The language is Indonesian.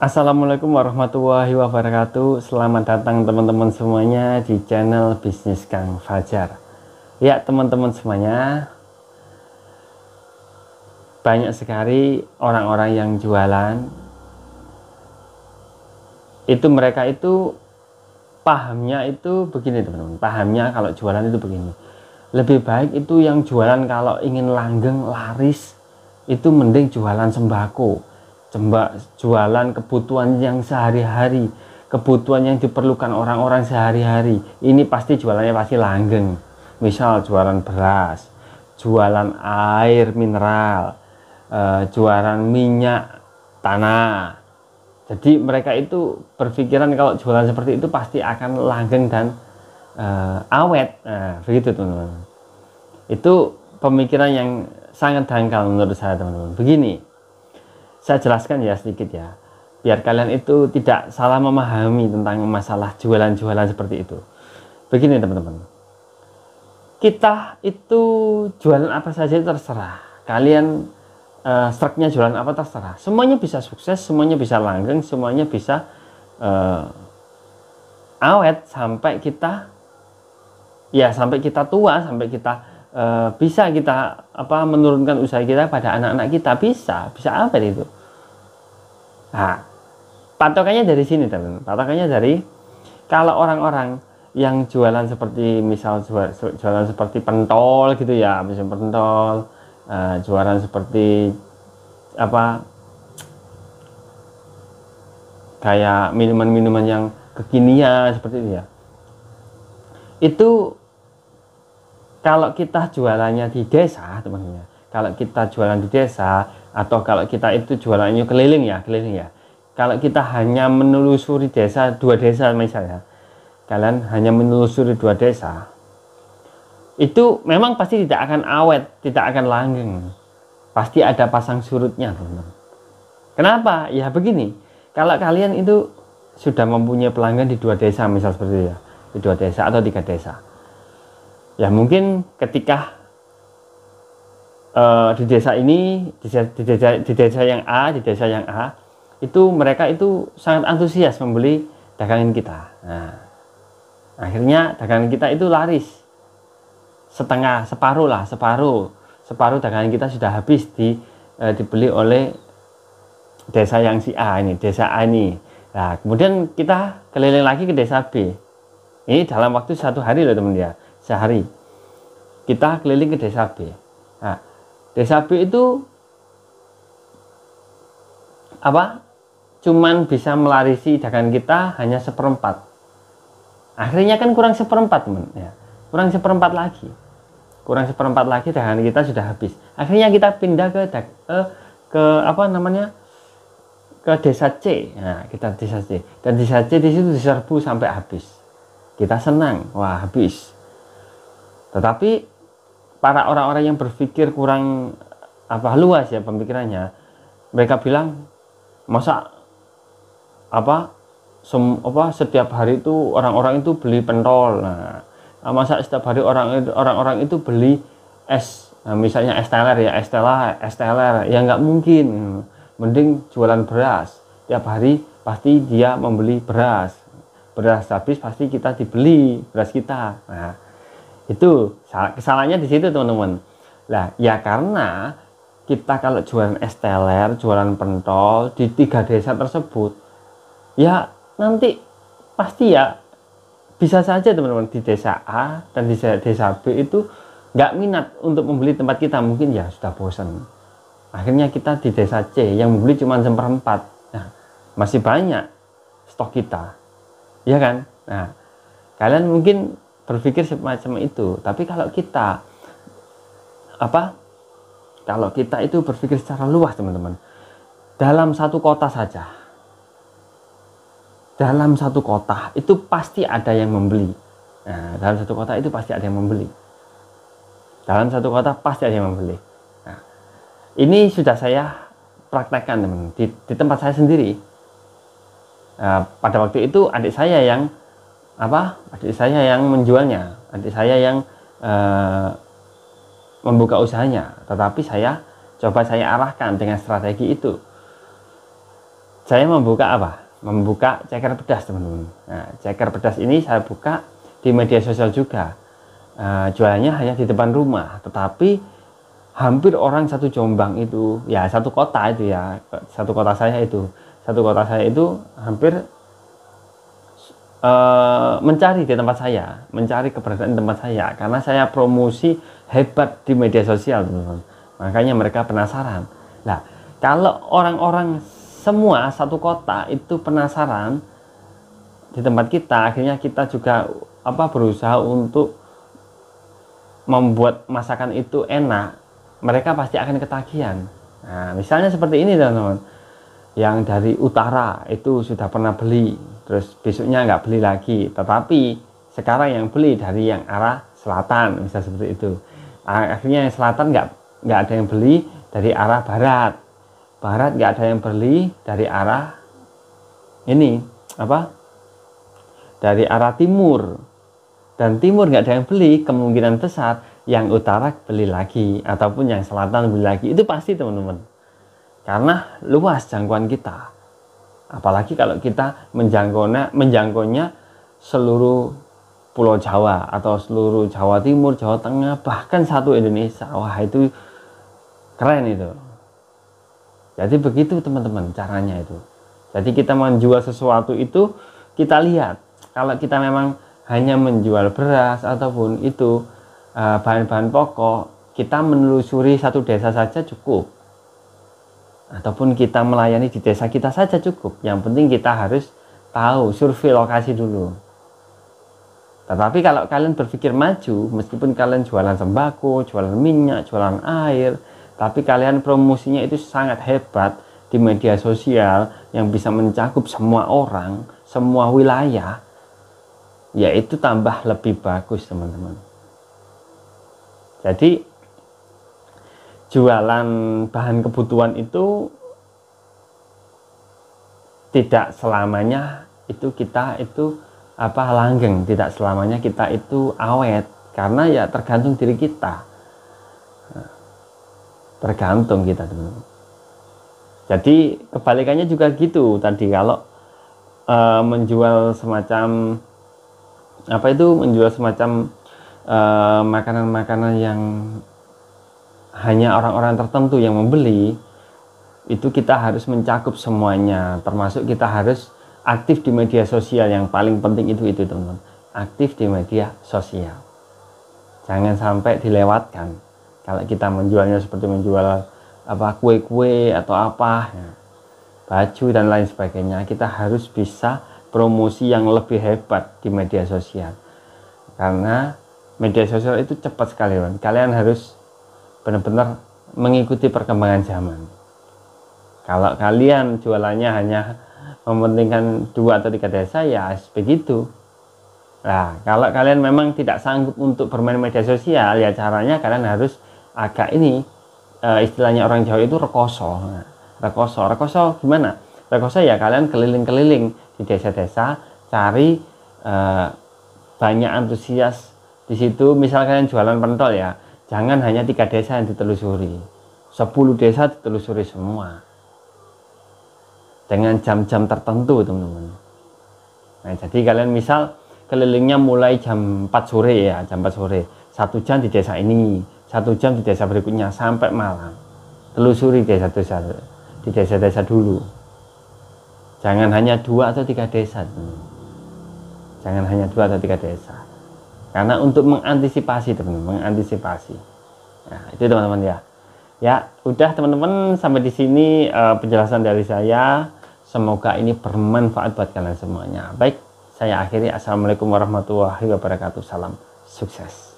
Assalamualaikum warahmatullahi wabarakatuh. Selamat datang teman-teman semuanya di channel Bisnis Kang Fajar. Ya teman-teman semuanya, banyak sekali orang-orang yang jualan. Mereka itu pahamnya itu begini teman-teman. Pahamnya kalau jualan itu begini. Lebih baik itu yang jualan kalau ingin langgeng laris, itu mending jualan sembako. Jualan kebutuhan yang sehari-hari, kebutuhan yang diperlukan orang-orang sehari-hari. Ini pasti jualannya pasti langgeng. Misal jualan beras, jualan air mineral, jualan minyak tanah. Jadi mereka itu berpikiran kalau jualan seperti itu pasti akan langgeng dan awet. Nah, begitu teman-teman. Itu pemikiran yang sangat dangkal menurut saya teman-teman. Begini, saya jelaskan ya sedikit ya, biar kalian itu tidak salah memahami tentang masalah jualan-jualan seperti itu. Begini teman-teman, kita itu jualan apa saja itu terserah. Kalian struknya jualan apa terserah. Semuanya bisa sukses, semuanya bisa langgeng, semuanya bisa awet sampai kita tua, sampai kita bisa kita menurunkan usaha kita pada anak-anak kita, bisa apa itu. Nah, patokannya dari sini teman, patokannya dari kalau orang-orang yang jualan seperti misal jualan seperti pentol gitu ya, misalnya pentol, jualan seperti kayak minuman-minuman yang kekinian seperti itu ya, itu kalau kita jualannya di desa teman-teman, kalau kita jualan di desa atau kalau kita itu jualannya keliling ya, kalau kita hanya menelusuri dua desa misalnya, kalian hanya menelusuri dua desa, itu memang pasti tidak akan awet, tidak akan langgeng, pasti ada pasang surutnya teman-teman. Kenapa? Ya begini, kalau kalian itu sudah mempunyai pelanggan di dua desa misal seperti itu ya, di dua desa atau tiga desa, ya mungkin ketika di desa ini, di desa yang A, itu mereka itu sangat antusias membeli dagangan kita. Nah, akhirnya dagangan kita itu laris separuh dagangan kita sudah habis dibeli oleh desa yang si A ini, desa A ini. Nah, kemudian kita keliling lagi ke desa B. Ini dalam waktu satu hari loh teman ya, sehari kita keliling ke desa B. Nah, desa B itu cuman bisa melarisi dagangan kita hanya seperempat. Akhirnya kan kurang seperempat teman ya, kurang seperempat lagi dagangan kita sudah habis. Akhirnya kita pindah ke desa C. Nah, kita desa C, dan desa C di situ diserbu sampai habis. Kita senang, wah habis. Tetapi para orang-orang yang berpikir kurang luas ya pemikirannya, mereka bilang masa setiap hari itu orang-orang itu beli pentol. Nah, masa setiap hari orang-orang itu beli es, misalnya es teler ya, nggak mungkin. Mending jualan beras, tiap hari pasti dia membeli beras habis pasti kita dibeli beras kita. Nah, itu kesalahannya di situ teman-teman. Lah ya, karena kita kalau jualan es teler, jualan pentol di tiga desa tersebut, ya nanti pasti ya bisa saja teman-teman di desa A dan di desa B itu nggak minat untuk membeli tempat kita, mungkin ya sudah bosan. Akhirnya kita di desa C yang membeli cuma seperempat. Nah, masih banyak stok kita, ya kan? Nah, kalian mungkin berpikir semacam itu, tapi kalau kita itu berpikir secara luas teman-teman, dalam satu kota itu pasti ada yang membeli. Nah, dalam satu kota itu pasti ada yang membeli. Nah, ini sudah saya praktekkan teman di tempat saya sendiri. Pada waktu itu adik saya yang menjualnya, adik saya yang membuka usahanya, tetapi saya arahkan dengan strategi itu. saya membuka apa? Membuka ceker pedas, teman-teman. Nah, ceker pedas ini saya buka di media sosial juga. Jualannya hanya di depan rumah, tetapi hampir orang satu Jombang itu, ya satu kota itu ya, satu kota saya itu hampir mencari di tempat saya, mencari keberadaan tempat saya, karena saya promosi hebat di media sosial, teman-teman. Makanya mereka penasaran. Nah, kalau orang-orang semua satu kota itu penasaran di tempat kita, akhirnya kita juga berusaha untuk membuat masakan itu enak, mereka pasti akan ketagihan. Nah, misalnya seperti ini, teman-teman, yang dari utara itu sudah pernah beli, terus besoknya nggak beli lagi, tetapi sekarang yang beli dari yang arah selatan, bisa seperti itu. Akhirnya yang selatan nggak ada yang beli dari arah barat, nggak ada yang beli dari arah ini dari arah timur, dan timur nggak ada yang beli, kemungkinan besar yang utara beli lagi, ataupun yang selatan beli lagi. Itu pasti, teman-teman, karena luas jangkauan kita. Apalagi kalau kita menjangkaunya seluruh Pulau Jawa, atau seluruh Jawa Timur, Jawa Tengah, bahkan satu Indonesia. Wah, itu keren itu. Jadi begitu, teman-teman, caranya itu. Jadi kita menjual sesuatu itu, kita lihat, kalau kita memang hanya menjual beras ataupun itu bahan-bahan pokok, kita menelusuri satu desa saja cukup, ataupun kita melayani di desa kita saja cukup. Yang penting kita harus tahu, survei lokasi dulu. Tetapi kalau kalian berpikir maju, meskipun kalian jualan sembako, jualan minyak, jualan air, tapi kalian promosinya itu sangat hebat di media sosial yang bisa mencakup semua orang, semua wilayah, yaitu tambah lebih bagus, teman-teman. Jadi jualan bahan kebutuhan itu tidak selamanya itu kita itu langgeng, tidak selamanya kita itu awet, karena ya tergantung diri kita, tergantung kita, teman-teman. Jadi kebalikannya juga gitu tadi, kalau menjual semacam menjual semacam makanan-makanan yang hanya orang-orang tertentu yang membeli, itu kita harus mencakup semuanya, termasuk kita harus aktif di media sosial. Yang paling penting itu teman-teman, aktif di media sosial, jangan sampai dilewatkan. Kalau kita menjualnya seperti menjual kue-kue atau baju dan lain sebagainya, kita harus bisa promosi yang lebih hebat di media sosial, karena media sosial itu cepat sekali, kan? Kalian harus benar-benar mengikuti perkembangan zaman. Kalau kalian jualannya hanya mementingkan 2 atau 3 desa, ya begitu. Nah, kalau kalian memang tidak sanggup untuk bermain media sosial, ya caranya kalian harus agak istilahnya orang Jawa itu rekoso. Nah, rekoso gimana? Rekoso ya kalian keliling-keliling di desa-desa, cari banyak antusias di situ. Misal kalian jualan pentol, ya jangan hanya 3 desa yang ditelusuri, 10 desa ditelusuri semua dengan jam-jam tertentu, teman-teman. Nah, jadi kalian misal kelilingnya mulai jam 4 sore, ya jam 4 sore, 1 jam di desa ini, 1 jam di desa berikutnya, sampai malam. Telusuri desa-desa di desa-desa dulu. Jangan hanya 2 atau 3 desa, teman-teman. Jangan hanya 2 atau 3 desa, karena untuk mengantisipasi, teman-teman, mengantisipasi. Nah, itu, teman-teman, ya. Ya, udah, teman-teman, sampai di sini penjelasan dari saya. Semoga ini bermanfaat buat kalian semuanya. Baik, saya akhiri. Assalamualaikum warahmatullahi wabarakatuh. Salam sukses.